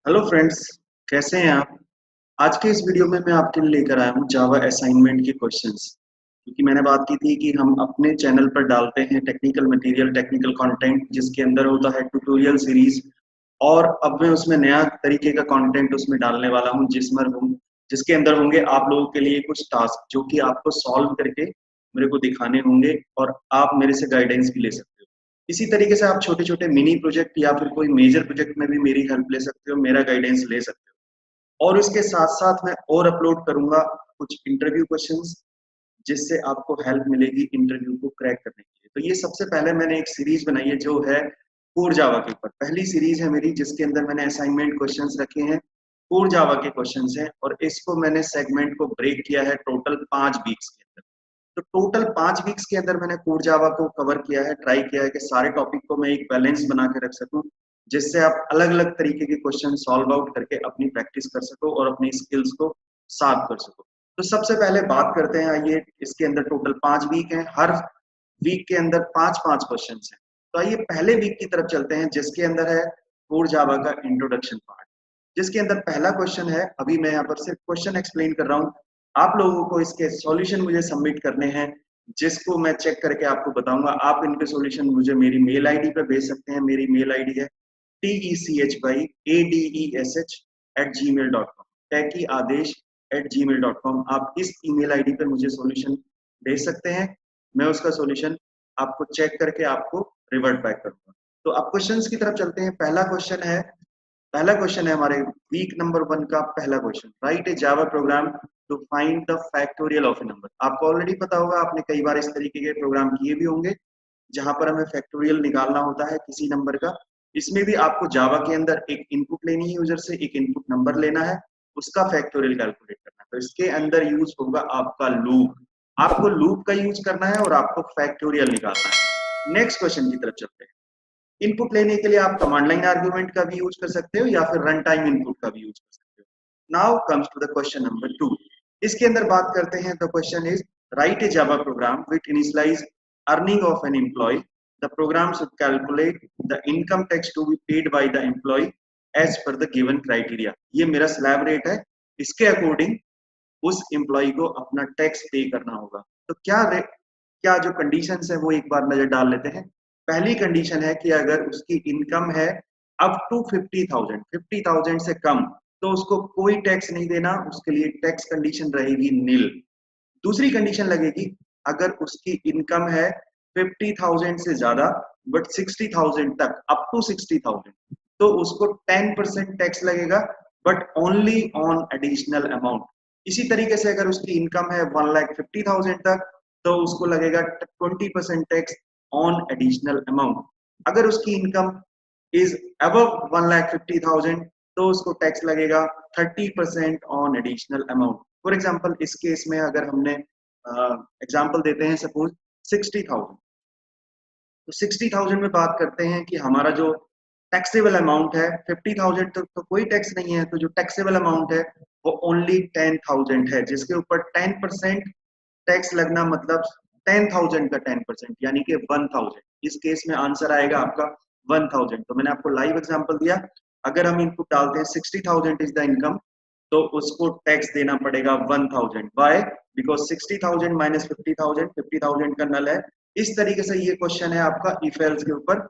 Hello friends, कैसे हैं आप। आज के इस वीडियो में मैं आपके लिए लेकर आया हूँ जावा असाइनमेंट के क्वेश्चंस। क्योंकि मैंने बात की थी कि हम अपने चैनल पर डालते हैं टेक्निकल मटेरियल, टेक्निकल कंटेंट जिसके अंदर होता है ट्यूटोरियल सीरीज। और अब मैं उसमें नया तरीके का कंटेंट उसमें डालने वाला हूँ जिसके अंदर होंगे आप लोगों के लिए कुछ टास्क जो कि आपको सॉल्व करके मेरे को दिखाने होंगे और आप मेरे से गाइडेंस भी ले सकते हो। इसी तरीके से आप छोटे छोटे मिनी प्रोजेक्ट या फिर कोई मेजर प्रोजेक्ट में भी मेरी हेल्प ले सकते हो, मेरा गाइडेंस ले सकते हो। और इसके साथ साथ मैं और अपलोड करूंगा कुछ इंटरव्यू क्वेश्चंस जिससे आपको हेल्प मिलेगी इंटरव्यू को क्रैक करने के लिए। तो ये सबसे पहले मैंने एक सीरीज बनाई है जो है कोर जावा के ऊपर। पहली सीरीज है मेरी जिसके अंदर मैंने असाइनमेंट क्वेश्चंस रखे हैं, कोर जावा के क्वेश्चंस हैं, और इसको मैंने सेगमेंट को ब्रेक किया है टोटल 5 वीक्स के अंदर। तो टोटल 5 वीक्स के अंदर मैंने कोर जावा को कवर किया है, ट्राई किया है कि सारे टॉपिक को मैं एक बैलेंस बना के रख सकूं जिससे आप अलग अलग तरीके के क्वेश्चन सॉल्व आउट करके अपनी प्रैक्टिस कर सको और अपनी स्किल्स को साफ कर सको। तो सबसे पहले बात करते हैं, आइए इसके अंदर टोटल 5 वीक हैं, हर वीक के अंदर 5-5 क्वेश्चन हैं। तो आइए पहले वीक की तरफ चलते हैं जिसके अंदर है कोर जावा का इंट्रोडक्शन पार्ट, जिसके अंदर पहला क्वेश्चन है। अभी मैं यहाँ पर सिर्फ क्वेश्चन एक्सप्लेन कर रहा हूँ, आप लोगों को इसके सॉल्यूशन मुझे सबमिट करने हैं जिसको मैं चेक करके आपको बताऊंगा। आप इनके सॉल्यूशन मुझे मेरी मेल आईडी पर भेज सकते हैं। मेरी मेल आईडी है techiesh@gmail.com, टैकी आदेश @gmail.com। आप इस ईमेल आईडी पर मुझे सॉल्यूशन भेज सकते हैं, मैं उसका सॉल्यूशन आपको चेक करके आपको रिवर्ट बैक करूंगा। तो अब क्वेश्चंस की तरफ चलते हैं। पहला क्वेश्चन है हमारे वीक नंबर 1 का पहला question. Write a Java program to find the factorial of a number. आपको ऑलरेडी पता होगा, आपने कई बार इस तरीके के प्रोग्राम किए भी होंगे जहां पर हमें फैक्टोरियल निकालना होता है किसी नंबर का। इसमें भी आपको जावा के अंदर एक इनपुट लेनी है, यूजर से एक इनपुट नंबर लेना है, उसका फैक्टोरियल कैलकुलेट करना है। तो इसके अंदर यूज होगा आपका लूप। आपको लूप का यूज करना है और आपको फैक्टोरियल निकालना है। नेक्स्ट क्वेश्चन की तरफ चलते हैं। इनपुट लेने के लिए आप कमांड लाइन आर्गुमेंट का भी यूज कर सकते हो या फिर रन टाइम इनपुट का भी यूज कर सकते हो। Now comes to the question number 2। इसके अंदर बात करते हैं। The question is write a Java program which initialise earning of an employee. The program should calculate the income tax to be paid by the employee as per the given criteria. ये मेरा slab rate है, इसके according उस employ को अपना tax पे करना होगा। तो क्या जो कंडीशंस है वो एक बार नजर डाल लेते हैं। पहली कंडीशन है कि अगर उसकी इनकम है अप टू 50,000 से कम, तो उसको कोई टैक्स नहीं देना, उसके लिए टैक्स कंडीशन रहेगी नील। दूसरी कंडीशन लगेगी अगर उसकी इनकम है 50,000 से ज्यादा बट 60,000 तक, अप टू 60,000, तो उसको 10% टैक्स लगेगा but only on additional amount. इसी तरीके से अगर उसकी इनकम है 1,50,000 तक, तो उसको लगेगा 20% टैक्स ऑन एडिशनल अमाउंट। अगर उसकी इनकम इज अबव 1,50,000, तो उसको टैक्स लगेगा 30% on additional amount. For example इस केस में अगर हमने एग्जाम्पल देते हैं सपोज 60,000, तो 60,000 में बात करते हैं कि हमारा जो टैक्सेबल अमाउंट है 50,000 तक तो कोई टैक्स नहीं है, तो जो टैक्सेबल अमाउंट है वो ओनली 10,000 है, जिसके ऊपर 10% टैक्स लगना मतलब 10,000 का 10% यानी कि 1,000। इस केस में आंसर आएगा आपका 1,000। तो मैंने आपको लाइव एग्जांपल दिया। अगर हम इनपुट डालते हैं 60,000 इज द इनकम, तो उसको टैक्स देना पड़ेगा 1,000। वाई? बिकॉज 60,000 माइनस 50,000, 50,000 का नल है। इस तरीके से ये क्वेश्चन है आपका इफ एल्स के ऊपर।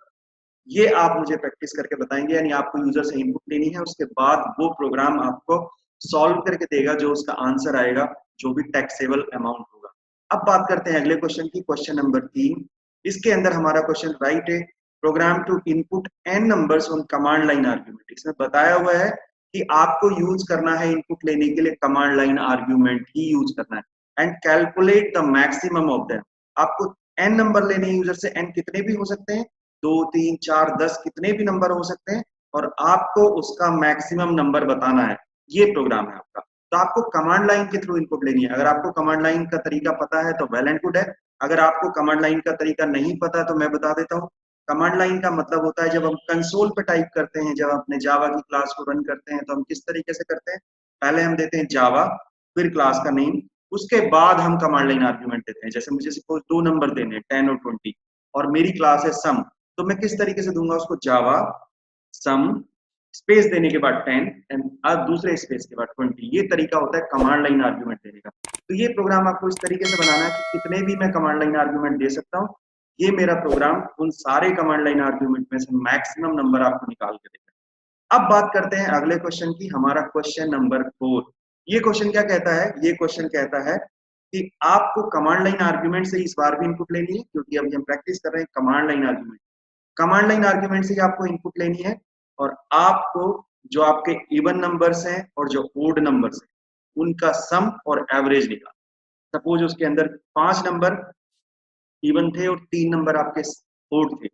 ये आप मुझे प्रैक्टिस करके बताएंगे, यानी आपको यूजर से इनपुट लेनी है, उसके बाद वो प्रोग्राम आपको सॉल्व करके देगा जो उसका आंसर आएगा, जो भी टैक्सेबल अमाउंट होगा। अब बात करते हैं अगले क्वेश्चन की, क्वेश्चन नंबर 3। इसके अंदर हमारा क्वेश्चन राइट है program to input n numbers on command line argument. इसमें बताया हुआ है कि आपको यूज करना है इनपुट लेने के लिए कमांड लाइन आर्ग्यूमेंट ही यूज करना है and calculate the maximum of them. आपको एन नंबर लेने हैं यूजर से, एन कितने भी हो सकते हैं, 2, 3, 4, 10 कितने भी नंबर हो सकते हैं, और आपको उसका मैक्सिमम नंबर बताना है। ये प्रोग्राम है आपका। तो आपको कमांड लाइन के थ्रू इनपुट लेनी है। अगर आपको कमांड लाइन का तरीका पता है तो वेल एंड गुड है। अगर आपको कमांड लाइन का तरीका नहीं पता तो मैं बता देता हूँ। कमांड लाइन का मतलब होता है जब हम कंसोल पे टाइप करते हैं, जब अपने जावा की क्लास को रन करते हैं, तो हम किस तरीके से करते हैं, पहले हम देते हैं जावा, फिर क्लास का नेम, उसके बाद हम कमांड लाइन आर्ग्यूमेंट देते हैं। जैसे मुझे सपोज 2 नंबर देने हैं 10 और 20, और मेरी क्लास है सम, तो मैं किस तरीके से दूंगा उसको, जावा सम स्पेस देने के बाद 10 एंड दूसरे स्पेस के बाद 20। ये तरीका होता है कमांड लाइन आर्गुमेंट देने का। तो ये प्रोग्राम आपको इस तरीके से बनाना है कि कितने भी मैं कमांड लाइन आर्गुमेंट दे सकता हूँ, ये मेरा प्रोग्राम उन सारे कमांड लाइन आर्गुमेंट में से मैक्सिमम नंबर आपको निकाल के देगा। अब बात करते हैं अगले क्वेश्चन की, हमारा क्वेश्चन नंबर 4। ये क्वेश्चन क्या कहता है? ये क्वेश्चन कहता है कि आपको कमांड लाइन आर्गुमेंट से इस बार भी इनपुट लेनी है, क्योंकि अभी हम प्रैक्टिस कर रहे हैं command line argument. Command line argument से आपको इनपुट लेनी है और आपको जो आपके इवन नंबर्स हैं और जो ओड नंबर्स हैं उनका सम और एवरेज निकाल। सपोज उसके अंदर 5 नंबर इवन थे और 3 नंबर आपके ओड थे,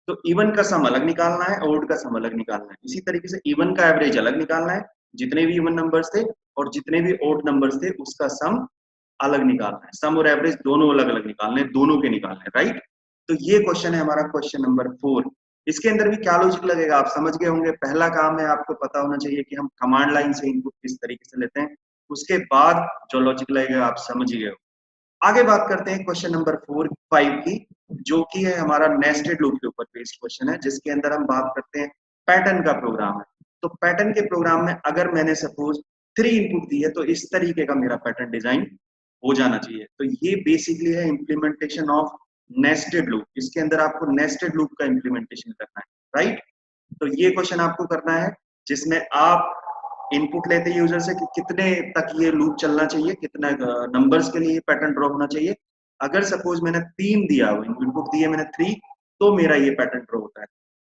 तो इवन का सम अलग निकालना है, ओड का सम अलग निकालना है। इसी तरीके से इवन का एवरेज अलग निकालना है, जितने भी इवन नंबर्स थे और जितने भी ओड नंबर्स थे उसका सम अलग निकालना है। सम और एवरेज दोनों अलग अलग निकालने हैं, दोनों के निकालने हैं, राइट। तो ये क्वेश्चन है हमारा क्वेश्चन नंबर 4। इसके अंदर भी क्या लॉजिक लगेगा आप समझ गए होंगे। पहला काम है आपको पता होना चाहिए कि हम कमांड लाइन से इनपुट किस तरीके से लेते हैं, उसके बाद जो लॉजिक लगेगा आप समझ गए हो। आगे बात करते हैं क्वेश्चन नंबर 5 की, जो कि है हमारा नेस्टेड लूप के ऊपर बेस्ड क्वेश्चन है, जिसके अंदर हम बात करते हैं पैटर्न का प्रोग्राम है। तो पैटर्न के प्रोग्राम में अगर मैंने सपोज 3 इनपुट दी है तो इस तरीके का मेरा पैटर्न डिजाइन हो जाना चाहिए। तो ये बेसिकली है इंप्लीमेंटेशन ऑफ नेस्टेड लूप। इसके अंदर आपको नेस्टेड लूप का इंप्लीमेंटेशन करना है, राइट। तो ये क्वेश्चन आपको करना है जिसमें आप इनपुट लेते हैं यूजर से कि कितने तक ये लूप चलना चाहिए, कितना नंबर्स के लिए पैटर्न ड्रॉ होना चाहिए। अगर सपोज मैंने 3 दिया, इनपुट दिए मैंने 3, तो मेरा ये पैटर्न ड्रॉ होता है।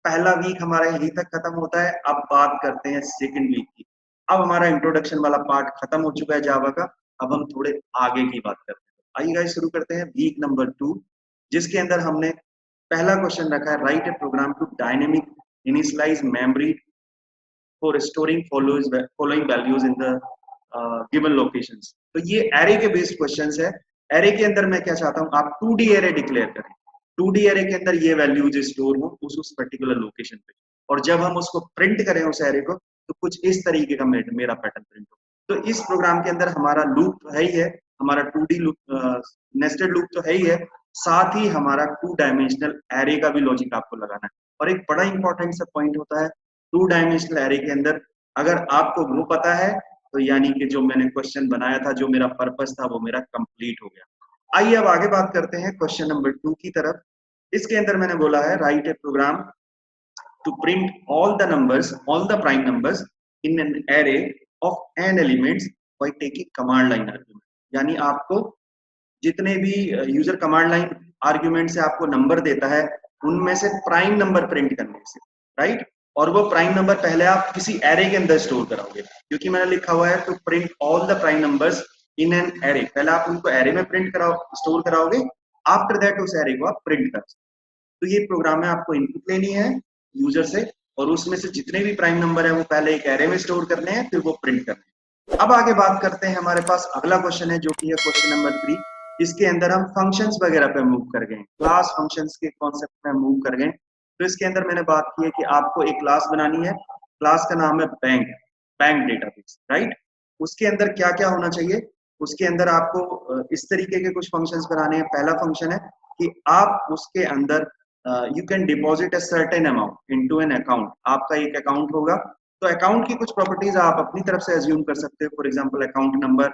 पहला वीक हमारा यहीं तक खत्म होता है। अब बात करते हैं सेकंड वीक की। अब हमारा इंट्रोडक्शन वाला पार्ट खत्म हो चुका है जावा का। अब हम थोड़े आगे की बात करते हैं। आइए गाइस शुरू करते हैं वीक नंबर 2, जिसके अंदर हमने पहला क्वेश्चन रखा है, write a program to dynamic initialise memory for storing following values in the given locations. तो ये एरे के बेस्ड क्वेश्चंस है। एरे के अंदर मैं क्या चाहता हूँ, आप 2D एरे डिक्लेयर करें। 2D एरे के अंदर ये वैल्यूज स्टोर हो उस पर्टिकुलर लोकेशन पे, और जब हम उसको प्रिंट करें उस एरे को तो कुछ इस तरीके का मेरा पैटर्न प्रिंट हो। तो इस प्रोग्राम के अंदर हमारा लूप तो है ही है, हमारा 2D लूप नेस्टेड लूप तो है ही है, साथ ही हमारा 2 डायमेंशनल एरे का भी लॉजिक आपको लगाना है। और एक बड़ा इंपॉर्टेंट सा पॉइंट होता है 2 डायमेंशनल एरे के अंदर, अगर आपको वो पता है तो यानी कि जो मैंने क्वेश्चन बनाया था, जो मेरा पर्पस था, वो मेरा कंप्लीट हो गया। आइए अब आगे बात करते हैं क्वेश्चन नंबर 2 की तरफ। इसके अंदर मैंने बोला है write a program to print all the prime numbers in an array of n elements by taking command line argument. यानी आपको जितने भी यूजर कमांड लाइन आर्गुमेंट से आपको नंबर देता है उनमें से प्राइम नंबर प्रिंट करने से, राइट। और वो प्राइम नंबर पहले आप किसी एरे के अंदर स्टोर कराओगे, क्योंकि मैंने लिखा हुआ है to print all the prime numbers in an array. पहले आप उनको एरे में स्टोर कराओगे, आफ्टर दैट उस एरे को आप प्रिंट कर। तो ये प्रोग्राम में आपको इनपुट लेनी है यूजर से, और उसमें से जितने भी प्राइम नंबर है वो पहले एक एरे में स्टोर करने हैं, फिर वो प्रिंट करने हैं। अब आगे बात करते हैं, हमारे पास अगला क्वेश्चन है जो कि है क्वेश्चन नंबर 3। इसके अंदर हम फंक्शंस वगैरह पे मूव कर गए, क्लास फंक्शंस के कॉन्सेप्ट में मूव कर गए। तो इसके अंदर मैंने बात की है कि आपको एक क्लास बनानी है, क्लास का नाम है बैंक डेटाबेस, राइट। उसके अंदर क्या क्या होना चाहिए, उसके अंदर आपको इस तरीके के कुछ फंक्शंस बनाने हैं। पहला फंक्शन है कि आप उसके अंदर you can deposit a certain amount into an account. आपका एक अकाउंट होगा, तो अकाउंट की कुछ प्रॉपर्टीज आप अपनी तरफ से एज्यूम कर सकते हो। For example account number,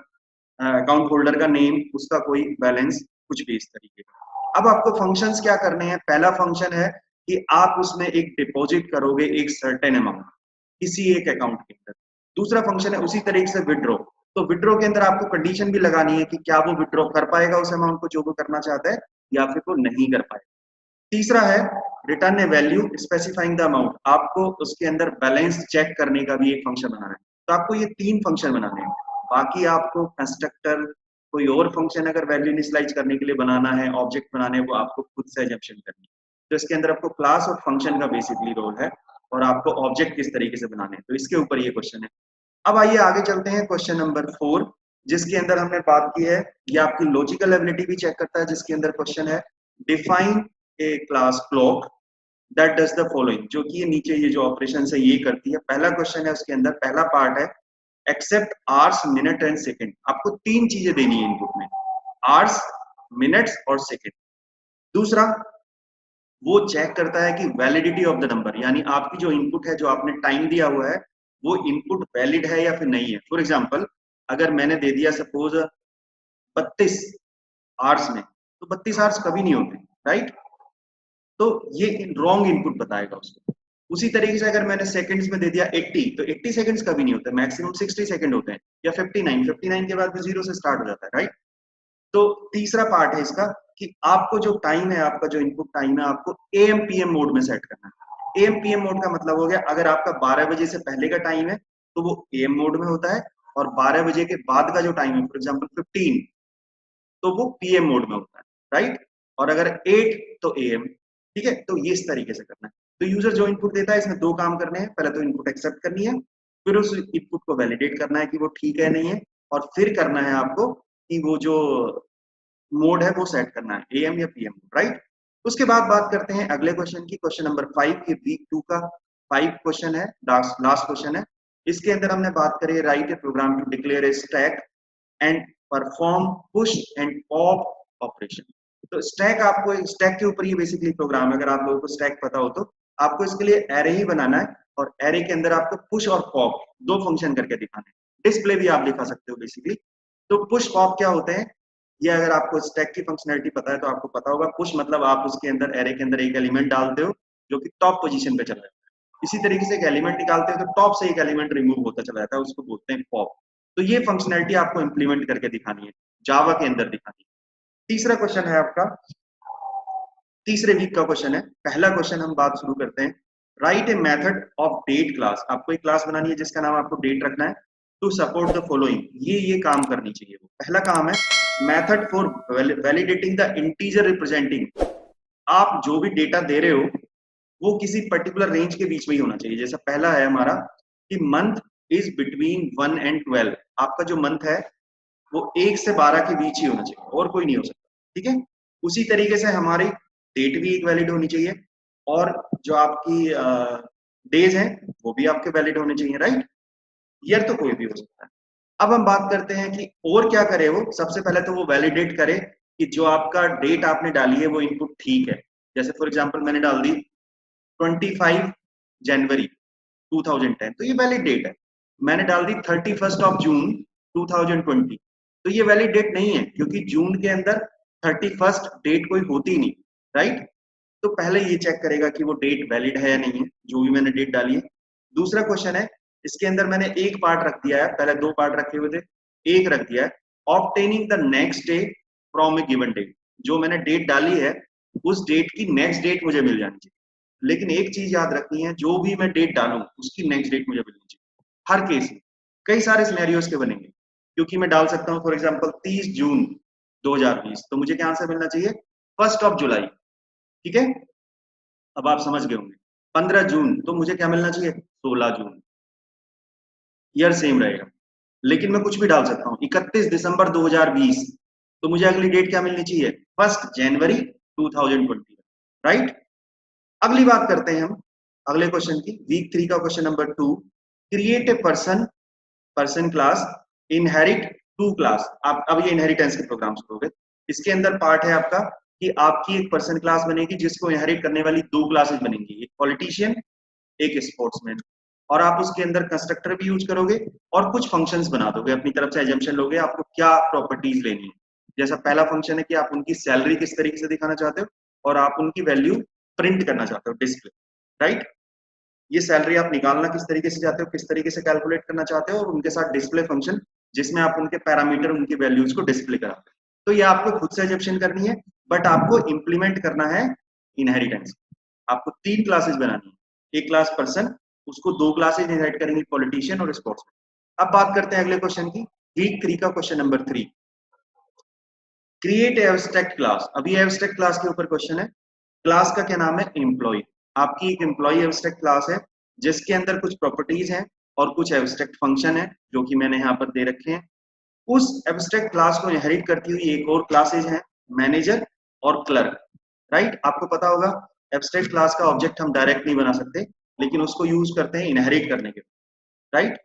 account holder का नेम, उसका कोई बैलेंस, कुछ भी इस तरीके का। अब आपको फंक्शंस क्या करने हैं। पहला फंक्शन है कि आप उसमें एक डिपॉजिट करोगे एक सर्टेन अमाउंट किसी एक अकाउंट के अंदर। दूसरा फंक्शन है उसी तरीके से विड्रॉ। तो विड्रॉ के अंदर आपको कंडीशन भी लगानी है कि क्या वो विड्रॉ कर पाएगा उस अमाउंट को जो वो करना चाहता है, या फिर वो नहीं कर पाएगा। तीसरा है return A value specifying the amount. आपको उसके अंदर बैलेंस चेक करने का भी एक फंक्शन बनाना है। तो आपको ये 3 फंक्शन बनाने हैं। बाकी आपको कंस्ट्रक्टर, कोई और फंक्शन अगर वैल्यू इनिशियलाइज करने के लिए बनाना है, ऑब्जेक्ट बनाने हैं, वो आपको खुद से एजम्पशन करनी है। तो इसके अंदर आपको क्लास और फंक्शन का बेसिकली रोल है, और आपको ऑब्जेक्ट किस तरीके से बनाने हैं, तो इसके ऊपर ये क्वेश्चन है। अब आइए आगे चलते हैं क्वेश्चन नंबर 4, जिसके अंदर हमने बात की है, ये आपकी लॉजिकल एबिलिटी भी चेक करता है। जिसके अंदर क्वेश्चन है define a class clock that does the following, जो कि ये नीचे ये जो ऑपरेशन है ये करती है। पहला क्वेश्चन है, उसके अंदर पहला पार्ट है accept hours, minute and second. आपको 3 चीजें देनी है इनपुट में, आवर्स, मिनट्स और सेकंड। दूसरा वो चेक करता है कि वैलिडिटी ऑफ द नंबर, यानी आपकी जो इनपुट है, जो आपने टाइम दिया हुआ है, वो इनपुट वैलिड है या फिर नहीं है। फॉर एग्जाम्पल, अगर मैंने दे दिया सपोज 32 आवर्स में, तो 32 आवर्स कभी नहीं होते, राइट? तो ये रॉन्ग इनपुट बताएगा उसको। उसी तरीके से अगर मैंने सेकंड्स में दे दिया 80, तो 80 सेकंड्स कभी नहीं होते, मैक्सिमम 60 सेकंड होते हैं, या 59 के बाद भी जीरो से स्टार्ट हो जाता है, राइट? तो तीसरा पार्ट है इसका कि आपको जो टाइम है, आपका जो इनपुट टाइम है, आपको एएम पीएम मोड में सेट करना है। एएम पीएम मोड का मतलब हो गया, अगर आपका 12 बजे से पहले का टाइम है तो वो एएम मोड में होता है, और 12 बजे के बाद का जो टाइम है, फॉर एग्जाम्पल 15, तो वो पीएम मोड में होता है, राइट? और अगर 8 तो एएम। ठीक है, तो ये इस तरीके से करना है। तो यूजर जो इनपुट देता है, इसमें दो काम करने हैं, पहले तो इनपुट एक्सेप्ट करनी है, फिर उस इनपुट को वैलिडेट करना है कि वो ठीक है नहीं है, और फिर करना है आपको कि वो जो मोड है वो सेट करना है, एएम या पीएम, राइट? उसके बाद बात करते हैं अगले क्वेश्चन की, क्वेश्चन नंबर 5। ये वीक 2 का 5 क्वेश्चन है, लास्ट क्वेश्चन है। इसके अंदर हमने बात करी, write a program to declare a stack and perform push and pop operation. तो स्टैक, आपको स्टैक के ऊपर ये बेसिकली प्रोग्राम है। अगर आप लोगों को स्टैक पता हो तो आपको इसके लिए एरे ही बनाना है, और एरे के अंदर आपको पुश और पॉप दो फंक्शन करके दिखाने हैं। डिस्प्ले भी आप लिखा सकते हो बेसिकली। तो पुश पॉप क्या होते हैं, ये अगर आपको स्टैक की फंक्शनैलिटी पता है तो आपको पता होगा। पुश मतलब आप उसके अंदर, एरे के अंदर एक एलिमेंट डालते हो जो कि टॉप पोजीशन पे चला जाता है। इसी तरीके से एक एलिमेंट निकालते हो तो टॉप से एक एलिमेंट रिमूव होता चला जाता है, उसको बोलते हैं पॉप। तो ये फंक्शनैलिटी आपको इंप्लीमेंट करके दिखानी है, जावा के अंदर दिखानी है। तीसरा क्वेश्चन है आपका, तीसरे वीक का क्वेश्चन है। पहला क्वेश्चन हम बात शुरू करते हैं, write a method of date class. आपको एक क्लास बनानी है जिसका नाम आपको डेट रखना है, टू सपोर्ट द फॉलोइंग। ये काम करनी चाहिए। वो पहला काम है, method for validating the integer representing. आप जो भी डेटा दे रहे हो वो किसी पर्टिकुलर रेंज के बीच में ही होना चाहिए। जैसा पहला है हमारा कि मंथ इज बिटवीन 1 एंड 12। आपका जो मंथ है वो 1 से 12 के बीच ही होना चाहिए, और कोई नहीं हो सकता। ठीक है, उसी तरीके से हमारी डेट भी एक वैलिड होनी चाहिए, और जो आपकी डेज हैं वो भी आपके वैलिड होने चाहिए, राइट? ईयर तो कोई भी हो सकता है। अब हम बात करते हैं कि और क्या करे वो। सबसे पहले तो वो वैलिडेट करे कि जो आपका डेट आपने डाली है वो इनपुट ठीक है। जैसे फॉर एग्जांपल मैंने डाल दी 25 जनवरी 2010, तो ये वैलिड डेट है। मैंने डाल दी 31 ऑफ जून 2020, तो ये वैलिड डेट नहीं है, क्योंकि जून के अंदर 31 डेट कोई होती नहीं, राइट? तो पहले ये चेक करेगा कि वो डेट वैलिड है या नहीं है, जो भी मैंने डेट डाली है। दूसरा क्वेश्चन है, इसके अंदर मैंने एक पार्ट रख दिया है, पहले दो पार्ट रखे हुए थे, एक रख दिया है, obtaining the next day from a given date. जो मैंने डेट डाली है उस डेट की नेक्स्ट डेट मुझे मिल जानी चाहिए। लेकिन एक चीज याद रखनी है, जो भी मैं डेट डालूं उसकी नेक्स्ट डेट मुझे मिलनी चाहिए हर केस में। कई सारे सिनेरियोज के बनेंगे, क्योंकि मैं डाल सकता हूं फॉर एग्जांपल 30 जून 2020, तो मुझे क्या आंसर मिलना चाहिए, 1 ऑफ जुलाई। ठीक है, अब आप समझ गए होंगे। 15 जून तो मुझे क्या मिलना चाहिए, 16 जून। ईयर सेम रहेगा, लेकिन मैं कुछ भी डाल सकता हूँ। 31 दिसंबर 2020, तो मुझे अगली डेट क्या मिलनी चाहिए, 1 जनवरी 2020, राइट? अगली बात करते हैं हम अगले क्वेश्चन की, वीक 3 का question number 2। Create a person class inherit to class. आप अब ये इनहेरिटेंस के प्रोग्राम्स करोगे। इसके अंदर पार्ट है आपका कि आपकी एक पर्सन क्लास बनेगी जिसको इनहेरिट करने वाली दो क्लासेस बनेंगी, एक पॉलिटिशियन एक स्पोर्ट्समैन। और आप उसके अंदर कंस्ट्रक्टर भी यूज करोगे और कुछ फंक्शंस बना दोगे, अपनी तरफ से एजम्पशन लोगे आपको क्या प्रॉपर्टीज लेनी है। जैसा पहला फंक्शन है कि आप उनकी सैलरी किस तरीके से दिखाना चाहते हो, और आप उनकी वैल्यू प्रिंट करना चाहते हो, डिस्प्ले, राइट? ये सैलरी आप निकालना किस तरीके से चाहते हो, किस तरीके से कैलकुलेट करना चाहते हो, और उनके साथ डिस्प्ले फंक्शन जिसमें आप उनके पैरामीटर, उनकी वैल्यूज को डिस्प्ले कराते हो। तो ये आपको खुद से एजम्पशन करनी है, बट आपको इंप्लीमेंट करना है इनहेरिटेंस। आपको तीन क्लासेस बनानी है, एक क्लास पर्सन, उसको दो क्लासेज इनहेरिट करेंगी, पॉलिटिशियन और स्पोर्ट्समैन। अब बात करते हैं अगले क्वेश्चन की, वीक 3 का question number 3। Create abstract class. अभी एब्स्ट्रैक्ट क्लास के ऊपर क्वेश्चन है। क्लास का क्या नाम है, एम्प्लॉय। आपकी एक एम्प्लॉय एब्स्ट्रैक्ट क्लास है जिसके अंदर कुछ प्रॉपर्टीज हैं और कुछ एब्स्ट्रैक्ट फंक्शन है जो कि मैंने यहाँ पर दे रखे हैं। उस एब्स्ट्रैक्ट क्लास को इनहेरिट करती हुई एक और क्लासेज हैं, मैनेजर और क्लर्क, राइट? आपको पता होगा एब्स्ट्रैक्ट क्लास का ऑब्जेक्ट हम डायरेक्ट नहीं बना सकते, लेकिन उसको यूज करते हैं इनहेरिट करने के, राइट?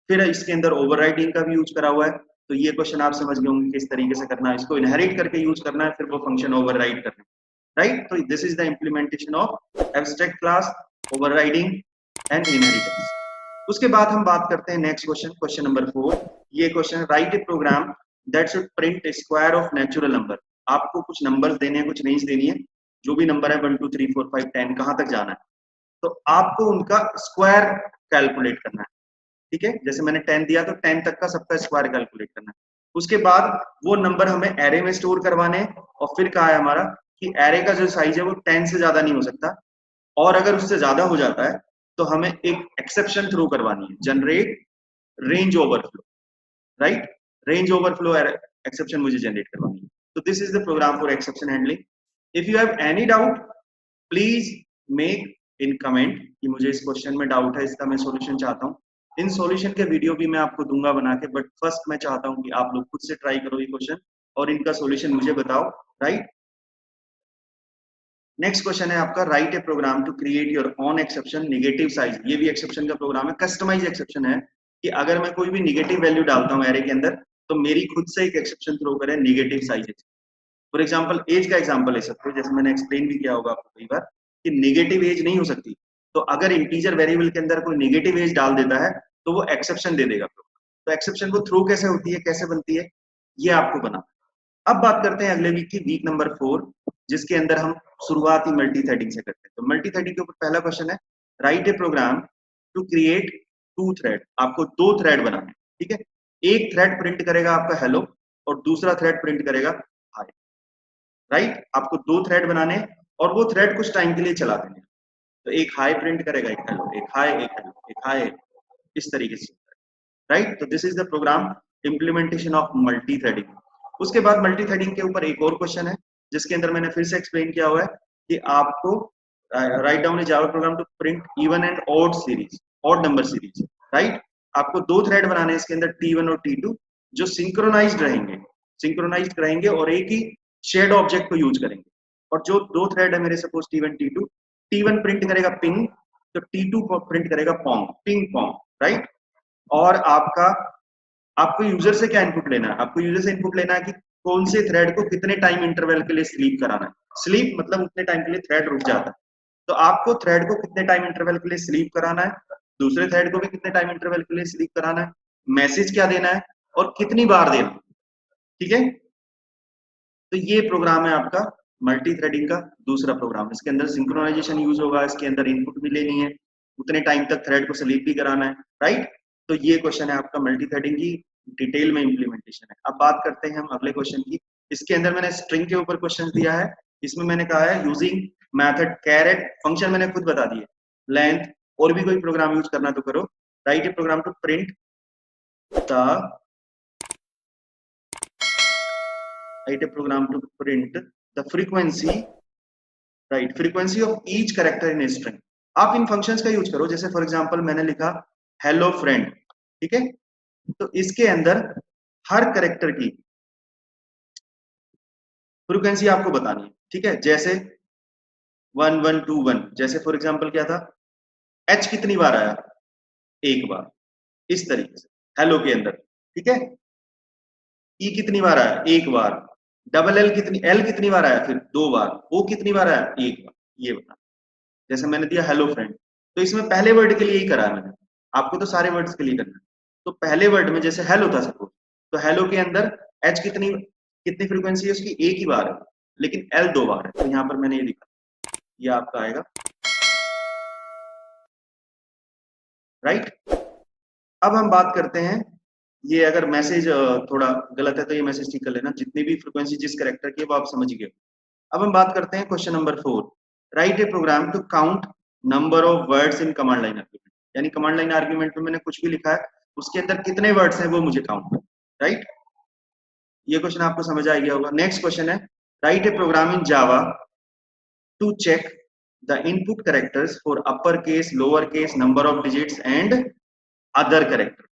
फिर इसके अंदर ओवरराइडिंग का भी यूज करा हुआ है। तो ये क्वेश्चन आप समझ गए होंगे किस तरीके से करना है, इसको इनहेरिट करके यूज करना है, फिर वो फंक्शन ओवरराइड करना है। राइट। तो this is the implementation of abstract class, overriding and inheritance. उसके बाद हम बात करते हैं नेक्स्ट क्वेश्चन, क्वेश्चन नंबर 4। ये question, write a program that should print square of natural number. आपको कुछ नंबर्स देने हैं, कुछ रेंज देनी है, जो भी नंबर है 1 2 3 4 5 10 कहां तक जाना है, तो आपको उनका स्क्वायर कैलकुलेट करना है। ठीक है, जैसे मैंने 10 दिया तो 10 तक का सबका स्क्वायर कैलकुलेट करना है। उसके बाद वो नंबर हमें एरे में स्टोर करवाने हैं, और फिर कहा है हमारा कि एरे का जो साइज है वो 10 से ज्यादा नहीं हो सकता, और अगर उससे ज्यादा हो जाता है तो हमें एक एक्सेप्शन थ्रो करवानी है, generate range overflow, right. Range overflow exception मुझे जनरेट करवानी है। तो this is the program for exception handling. If you have any doubt please make in comment कि मुझे इस क्वेश्चन में डाउट है, इसका मैं सॉल्यूशन चाहता हूँ। इन सॉल्यूशन के वीडियो भी मैं आपको दूंगा बना के, बट फर्स्ट मैं चाहता हूँ कि आप लोग खुद से ट्राई करो ये क्वेश्चन और इनका सॉल्यूशन मुझे बताओ, राइट। नेक्स्ट क्वेश्चन है आपका, write a program to create your own exception negative size. ये भी एक्सेप्शन का प्रोग्राम है, कस्टमाइज एक्सेप्शन है कि अगर मैं कोई भी नेगेटिव वैल्यू डालता हूँ एरे के अंदर तो मेरी खुद से एक एक्सेप्शन थ्रो करे negative size. For example age का एग्जांपल ले सकते हो, जैसे मैंने एक्सप्लेन भी किया होगा आपको कई बार कि नेगेटिव एज नहीं हो सकती, तो अगर इंटीजर वेरिएबल के अंदर कोई नेगेटिव एज डाल देता है तो वो एक्सेप्शन दे देगा। तो एक्सेप्शन को थ्रो कैसे होती है, कैसे बनती है, ये आपको बना। अब बात करते हैं अगले वीक की, वीक नंबर 4, जिसके अंदर हम शुरुआती मल्टी थ्रेडिंग से करते हैं। तो मल्टी थ्रेडिंग के ऊपर पहला क्वेश्चन है, write a program to create 2 thread. आपको 2 थ्रेड बनाने हैं, ठीक है। एक थ्रेड प्रिंट करेगा आपका हेलो और दूसरा थ्रेड प्रिंट करेगा हाय, राइट। आपको 2 थ्रेड बनाने और वो थ्रेड कुछ टाइम के लिए चला देने। तो एक हाई प्रिंट करेगा, एक हेलो, एक हाई, एक हेलो, एक हाई, इस तरीके से, राइट। तो this is the program implementation of multithreading. उसके बाद मल्टी थ्रेडिंग के ऊपर एक और क्वेश्चन है जिसके अंदर मैंने फिर से एक्सप्लेन किया हुआ है कि आपको write down a Java program to print even and odd series, odd number series, right. आपको 2 थ्रेड बनाने हैं इसके अंदर T1 और T2 जो सिंक्रोनाइज्ड रहेंगे, सिंक्रोनाइज्ड रहेंगे और एक ही शेड ऑब्जेक्ट को यूज करेंगे। और जो 2 थ्रेड है मेरे suppose T1 T2, T1 print करेगा पिंग, तो T2 प्रिंट करेगा पोंग, पिंग पोंग, राइट। और आपको यूजर से क्या इनपुट लेना है, आपको यूजर से इनपुट लेना है कि कौन से थ्रेड को कितने टाइम इंटरवल के लिए स्लीप कराना है। स्लीप मतलब उतने टाइम के लिए थ्रेड रुक जाता है, तो आपको थ्रेड को कितने टाइम इंटरवल के लिए स्लीप कराना है, दूसरे थ्रेड को भी कितने टाइम इंटरवल के लिए स्लीप कराना है, मैसेज क्या देना है और कितनी बार देना, ठीक है। तो ये प्रोग्राम है आपका मल्टी थ्रेडिंग का दूसरा प्रोग्राम। इसके अंदर सिंक्रोनाइजेशन यूज होगा, इसके अंदर इनपुट भी लेनी है, उतने टाइम तक थ्रेड को स्लीप भी कराना है, राइट। तो ये क्वेश्चन है आपका मल्टी थ्रेडिंग की डिटेल में इंप्लीमेंटेशन है। अब बात करते हैं हम अगले क्वेश्चन की। इसके अंदर मैंने स्ट्रिंग के ऊपर क्वेश्चन दिया है, इसमें मैंने कहा है यूजिंग मेथड कैरेट फंक्शन, मैंने खुद बता दिए, लेंथ, और भी कोई प्रोग्राम यूज करना तो करो। Write a program to print the write a program to print the frequency, right, frequency of each character in a string। आप इन फंक्शंस का यूज करो, जैसे फॉर एग्जांपल मैंने लिखा हेलो फ्रेंड, ठीक है। तो इसके अंदर हर कैरेक्टर की फ्रीक्वेंसी आपको बतानी है, ठीक है। जैसे 1121, जैसे फॉर एग्जांपल क्या था, एच कितनी बार आया, एक बार, इस तरीके से हेलो के अंदर, ठीक है। ई कितनी बार आया, एक बार। डबल एल कितनी, एल कितनी बार आया, फिर 2 बार। ओ कितनी बार आया, एक बार। ये बता, जैसे मैंने दिया हेलो फ्रेंड, तो इसमें पहले वर्ड के लिए ही करा है मैंने, आपको तो सारे वर्ड्स के लिए करना है। तो पहले वर्ड में जैसे हेलो था सपोज, तो हेलो के अंदर एच कितनी कितनी फ्रीक्वेंसी है उसकी, एक ही बार है, लेकिन एल 2 बार है, तो यहाँ पर मैंने ये लिखा, ये आपका आएगा, राइट। अब हम बात करते हैं, ये अगर मैसेज थोड़ा गलत है तो ये मैसेज ठीक कर लेना, जितनी भी फ्रीक्वेंसी जिस कैरेक्टर की है वो आप समझ गए। अब हम बात करते हैं question number 4, write a program to count number of words in command line argument. यानी कमांड लाइन आर्ग्यूमेंट में मैंने कुछ भी लिखा है, उसके अंदर कितने वर्ड्स हैं वो मुझे काउंट, राइट। ये क्वेश्चन आपको समझ आ गया होगा। नेक्स्ट क्वेश्चन है, write a program in Java to check the input characters for upper case, lower case, number of digits and other character.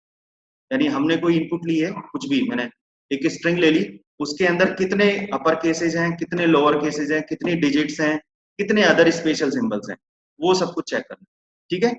यानी हमने कोई इनपुट ली है, कुछ भी, मैंने एक स्ट्रिंग ले ली, उसके अंदर कितने अपर केसेज हैं, कितने लोअर केसेज हैं, कितनी डिजिट्स हैं, कितने अदर स्पेशल सिंबल्स हैं, वो सब कुछ चेक करना, ठीक है।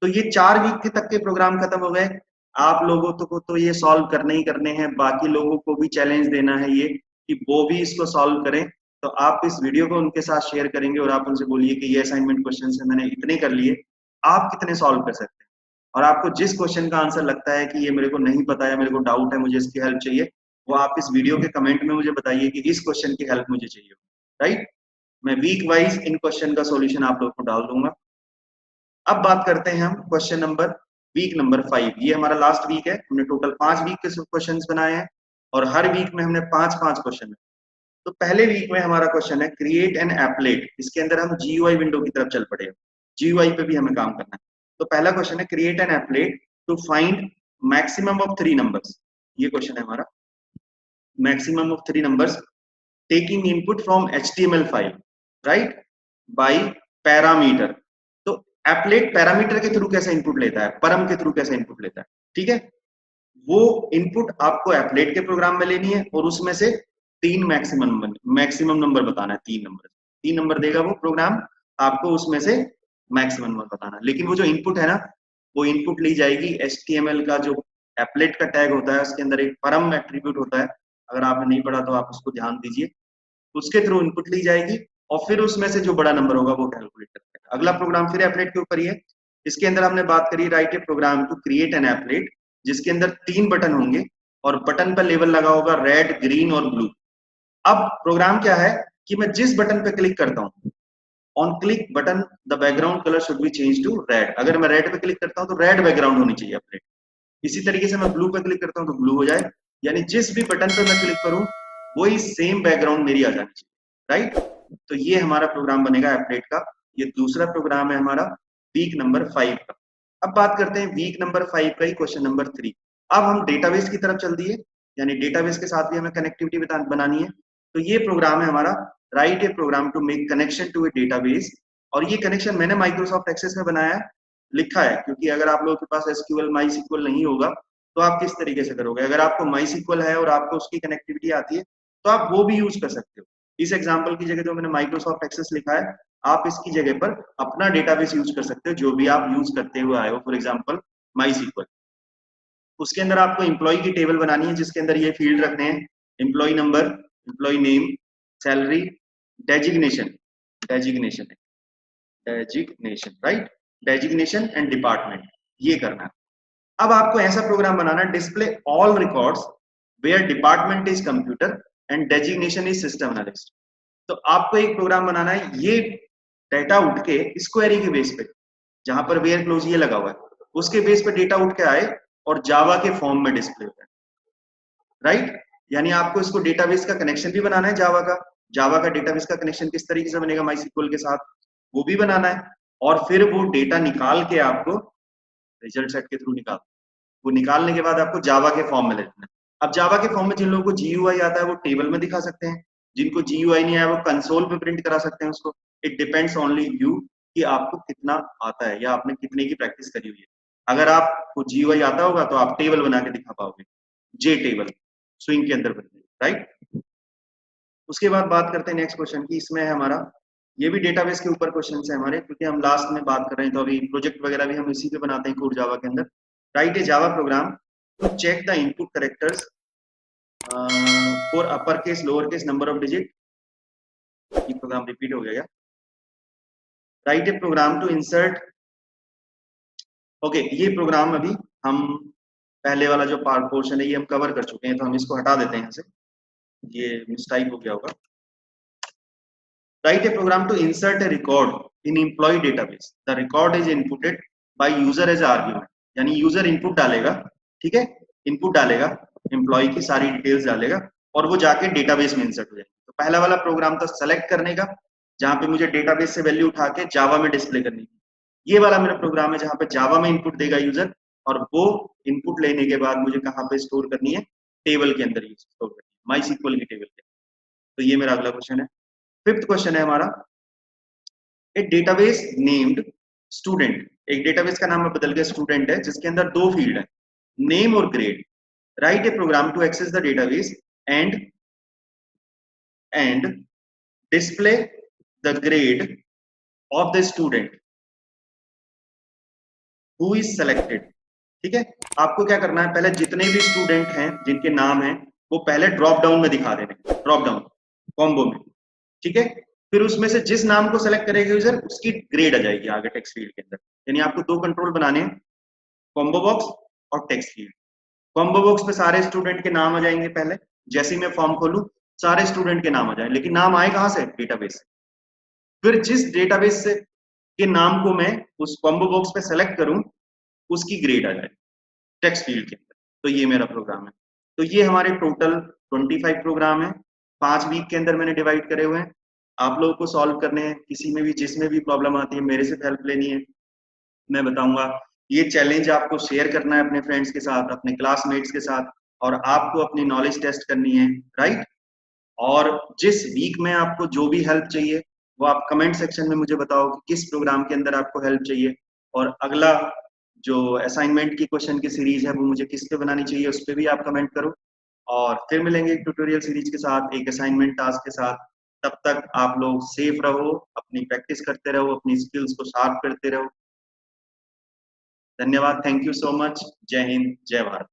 तो ये 4 वीक के तक के प्रोग्राम खत्म हो गए। आप लोगों को तो ये सॉल्व करने ही करने हैं, बाकी लोगों को भी चैलेंज देना है ये कि वो भी इसको सॉल्व करें, तो आप इस वीडियो को उनके साथ शेयर करेंगे और आप उनसे बोलिए कि ये असाइनमेंट क्वेश्चन है, मैंने इतने कर लिए, आप कितने सॉल्व कर सकते हैं। और आपको जिस क्वेश्चन का आंसर लगता है कि ये मेरे को नहीं पता है, मेरे को डाउट है, मुझे इसकी हेल्प चाहिए, वो आप इस वीडियो के कमेंट में मुझे बताइए कि इस क्वेश्चन की हेल्प मुझे चाहिए, राइट। मैं वीक वाइज इन क्वेश्चन का सॉल्यूशन आप लोगों को डाल दूंगा। अब बात करते हैं हम क्वेश्चन नंबर वीक नंबर 5। ये हमारा लास्ट वीक है, हमने टोटल 5 वीक के क्वेश्चंस बनाए हैं और हर वीक में हमने 5-5 क्वेश्चन। तो पहले वीक में हमारा क्वेश्चन है क्रिएट एन एप्लेट। इसके अंदर हम जीयूआई विंडो की तरफ चल पड़े, जीयूआई पे भी हमें काम करना है। तो पहला क्वेश्चन है create an applet to find maximum of 3 numbers. ये क्वेश्चन है हमारा, maximum of 3 numbers taking input from HTML file, right, by parameter. तो एप्लेट पैरामीटर के थ्रू कैसे इनपुट लेता है, परम के थ्रू कैसे इनपुट लेता है, ठीक है। वो इनपुट आपको एप्लेट के प्रोग्राम में लेनी है और उसमें से 3 मैक्सिमम नंबर बताना है। 3 नंबर देगा वो प्रोग्राम आपको, उसमें से मैक्सिमम नंबर बताना है। लेकिन वो जो इनपुट है ना, वो इनपुट ली जाएगी एचटीएमएल का जो एप्लेट का टैग होता है, उसके अंदर एक परम एट्रीब्यूट होता है। अगर आपने नहीं पढ़ा तो आप उसको ध्यान दीजिए। उसके थ्रू इनपुट ली जाएगी और फिर उसमें से जो बड़ा नंबर होगा वो कैलकुलेट करेगा। अगला प्रोग्राम फिर एप्लेट के ऊपर ही है। इसके अंदर हमने बात करी write a program to create an applet, जिसके अंदर 3 बटन होंगे और बटन पर लेबल लगा होगा रेड, ग्रीन और ब्लू। अब प्रोग्राम क्या है कि मैं जिस बटन पे क्लिक करता हूं, on click button the background colour should be change to red. अगर मैं रेड पे क्लिक करता हूं तो रेड बैकग्राउंड होनी चाहिए एप्लेट। इसी तरीके से मैं ब्लू पे क्लिक करता हूं तो ब्लू हो जाए, यानी जिस भी बटन पे मैं क्लिक करूं वही सेम बैकग्राउंड मेरी आ जानी चाहिए, राइट। तो ये हमारा प्रोग्राम बनेगा एप्लेट का। ये दूसरा प्रोग्राम है हमारा वीक नंबर 5 का। अब बात करते हैं वीक नंबर 5 का ही क्वेश्चन नंबर 3। अब हम डेटाबेस की तरफ चल दिए, यानी डेटाबेस के साथ भी हमें कनेक्टिविटी बनानी है। तो ये प्रोग्राम है हमारा write a program to make connection to a database. और ये कनेक्शन मैंने माइक्रोसॉफ्ट एक्सेस में बनाया है, लिखा है, क्योंकि अगर आप लोगों के पास एसक्यूएल माई सीक्वल नहीं होगा तो आप किस तरीके से करोगे। अगर आपको माई सीक्वल है और आपको उसकी कनेक्टिविटी आती है तो आप वो भी यूज कर सकते हो। इस एग्जांपल की जगह जो मैंने माइक्रोसॉफ्ट एक्सेस लिखा है, आप इसकी जगह पर अपना डेटाबेस यूज कर सकते हो जो भी आप यूज करते हुए आए हो, फॉर एग्जांपल माई सीक्वल। उसके अंदर आपको एम्प्लॉय की टेबल बनानी है, जिसके अंदर ये फील्ड रखने हैं employee number, employee name, salary, designation, designation designation right, designation and department, ये करना है। अब आपको ऐसा प्रोग्राम बनाना है display all records where department is computer and designation is system analyst. तो आपको एक प्रोग्राम बनाना है, ये डेटा उठ के इस क्वेरी के बेस पे, जहां पर वेयर क्लोज ये लगा हुआ है, उसके बेस पे डेटा उठ के आए और जावा के फॉर्म में डिस्प्ले हो जाए, राइट। यानी आपको इसको डेटाबेस का कनेक्शन भी बनाना है जावा का डेटाबेस का कनेक्शन किस तरीके से बनेगा माईसीक्वल के साथ, वो भी बनाना है। और फिर वो डेटा निकाल के आपको रिजल्ट सेट के थ्रू वो निकालने के बाद आपको जावा के फॉर्म में ले लेना है। अब जावा के फॉर्म में जिन लोगों को जीयूआई आता है वो टेबल में दिखा सकते हैं, जिनको जीयूआई नहीं आया वो कंसोल पे प्रिंट करा सकते हैं उसको। इट डिपेंड्स ओनली यू कि आपको कितना आता है या आपने कितने की प्रैक्टिस करी हुई है। अगर आपको जीयूआई आता होगा तो आप टेबल बना के दिखा पाओगे, जे टेबल स्विंग के अंदर, राइट। उसके बाद बात करते हैं नेक्स्ट क्वेश्चन की। इसमें है हमारा, ये भी डेटाबेस के ऊपर क्वेश्चन है हमारे, क्योंकि हम लास्ट में बात कर रहे हैं तो अभी प्रोजेक्ट वगैरह भी हम इसी पे बनाते हैं कोर जावा के अंदर। Write a Java program to check the input characters for upper case lower case number of digit. ये प्रोग्राम रिपीट हो गया। Write a program to insert, okay, ये प्रोग्राम अभी हम पहले वाला जो पार्ट पोर्शन है ये हम कवर कर चुके हैं, तो हम इसको हटा देते हैं यहाँ से, ये मिस्टाइप हो गया होगा। Write a program to insert a record in employee database. The record is inputted by user as argument. यानी यूजर इनपुट डालेगा, ठीक है, इनपुट डालेगा, एम्प्लॉय की सारी डिटेल्स डालेगा और वो जाके डेटाबेस में इंसर्ट हो जाएगी। तो पहला वाला प्रोग्राम था सेलेक्ट करने का, जहां पे मुझे डेटाबेस से वैल्यू उठा के जावा में डिस्प्ले करनी है। ये वाला मेरा प्रोग्राम है जहां पे जावा में इनपुट देगा यूजर, और वो इनपुट लेने के बाद मुझे कहाँ पे स्टोर करनी है, टेबल के अंदर स्टोर करनी है, माई सीक्वल की टेबल के। तो ये मेरा अगला क्वेश्चन है। फिफ्थ क्वेश्चन है हमारा, ए डेटाबेस नेम्ड स्टूडेंट। एक डेटाबेस का नाम बदल के स्टूडेंट है, जिसके अंदर 2 फील्ड है, नेम और grade. Write a program to access the database and display the grade of the student who is selected. ठीक है, आपको क्या करना है, पहले जितने भी स्टूडेंट हैं जिनके नाम हैं वो पहले ड्रॉप डाउन में दिखा देने, ड्रॉप डाउन कॉम्बो में। ठीक है। फिर उसमें से जिस नाम को सेलेक्ट करेगा यूजर उसकी ग्रेड आ जाएगी आगे टेक्स्ट फील्ड के अंदर। यानी आपको दो कंट्रोल बनाने हैं, कॉम्बो बॉक्स और टेक्स्ट फील्ड। कॉम्बो बॉक्स पे सारे स्टूडेंट के नाम आ जाएंगे, पहले जैसे ही मैं फॉर्म खोलूं सारे स्टूडेंट के नाम आ जाए, लेकिन नाम आए कहां से, डेटाबेस से। फिर जिस डेटाबेस से के नाम को मैं उस कॉम्बो बॉक्स पे सेलेक्ट करूं उसकी ग्रेड आ जाए टेक्स्ट फील्ड के अंदर। तो ये मेरा प्रोग्राम है। तो ये हमारे टोटल 25 प्रोग्राम है, 5 वीक के अंदर मैंने डिवाइड करे हुए हैं। आप लोगों को सॉल्व करने हैं, किसी में भी जिसमें भी प्रॉब्लम आती है मेरे से हेल्प लेनी है, मैं बताऊंगा। ये चैलेंज आपको शेयर करना है अपने फ्रेंड्स के साथ, अपने क्लासमेट्स के साथ, और आपको अपनी नॉलेज टेस्ट करनी है, राइट। और जिस वीक में आपको जो भी हेल्प चाहिए वो आप कमेंट सेक्शन में मुझे बताओ कि किस प्रोग्राम के अंदर आपको हेल्प चाहिए, और अगला जो असाइनमेंट की क्वेश्चन की सीरीज है वो मुझे किस पे बनानी चाहिए उस पर भी आप कमेंट करो। और फिर मिलेंगे एक ट्यूटोरियल सीरीज के साथ, एक असाइनमेंट टास्क के साथ। तब तक आप लोग सेफ रहो, अपनी प्रैक्टिस करते रहो, अपनी स्किल्स को शार्प करते रहो। धन्यवाद, थैंक यू सो मच। जय हिंद, जय भारत।